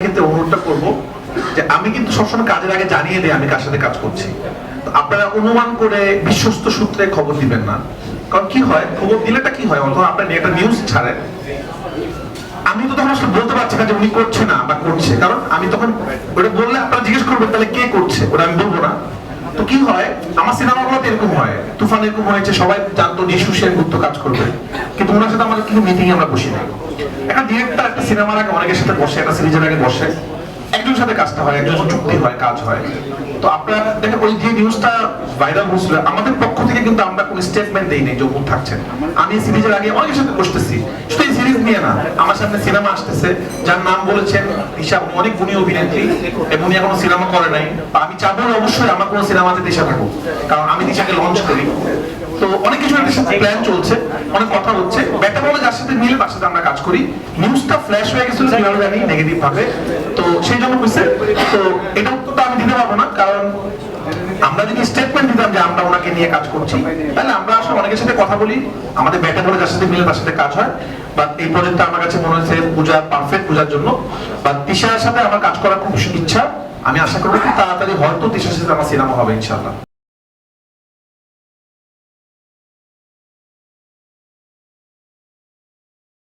ক্ষেত্রে অনুরোধটা করবো যে আমি কিন্তু সবসময় কাজের আগে জানিয়ে দিই আমি কার সাথে কাজ করছি। তো আপনারা অনুমান করে বিশ্বস্ত সূত্রে খবর দিবেন না, কারণ কি হয় খবর দিলেটা কি হয়, অথবা আপনার একটা নিউজ ছাড়েন, আমি তো তখন আসলে বলতে পারছি না যে উনি করছে না বা করছে, কারণ আমি তখন ওটা বললে আপনারা জিজ্ঞেস করবেন তাহলে কে করছে, ওটা আমি বলবো না। তো কি হয় আমার সিনেমাগুলোতে এরকম হয়, তুফান এরকম হয়েছে, সবাই জানতো যিশু সেনগুপ্ত কাজ করবে, কিন্তু ওনার সাথে আমাদের কিন্তু মিটিং আমরা বসি না। একটা ডিরেক্টর একটা সিনেমার আগে অনেকের সাথে বসে, একটা সিরিজের আগে বসে, একজনের সাথে কাজটা হয়, একজন চুক্তি হয়, কাজ হয়। তো আপনারা দেখেন ওই যে নিউজটা ভাইরাল হয়েছিল, আমাদের পক্ষ থেকে কিন্তু আমরা কোনো স্টেটমেন্ট দেই নাই যে অমুক থাকছেন। আমি সিরিজের আগে অনেকের সাথে বসতেছি, শুধু এই সিরিজ নিয়ে না, আমার সামনে সিনেমা আসতেছে যার নাম বলেছেন দিশা, অনেক গুণী অভিনেত্রী এবং উনি এখনো সিনেমা করে নাই। আমি চাবো না অবশ্যই আমার কোনো সিনেমাতে দিশা থাকুক, কারণ আমি দিশাকে লঞ্চ করি। তো অনেক কিছু একটা প্ল্যান চলছে, অনেক কথা হচ্ছে, ব্যাটা বলে যার সাথে মিলে তার সাথে আমরা কাজ করি। নিউজটা ফ্ল্যাশ হয়ে গেছিল কিভাবে জানি নেগেটিভ ভাবে, তো সেই জন্য হয়েছে। তো এটা উত্তর তো আমি দিতে পারবো না, কারণ আমরা যদি স্টেটমেন্ট দিতাম যে আমরা ওনাকে নিয়ে কাজ করছি, তাহলে আমরা আসলে অনেকের সাথে কথা বলি, আমাদের ব্যাটা বলে যার সাথে মিলে তার সাথে কাজ হয়। বাট এই প্রজেক্টটা আমার কাছে মনে হয়েছে পূজা পারফেক্ট, পূজার জন্য বা তিশার সাথে আমার কাজ করার খুব ইচ্ছা। আমি আশা করবো খুব তাড়াতাড়ি হয়তো তিশার সাথে আমার সিনেমা হবে ইনশাআল্লাহ।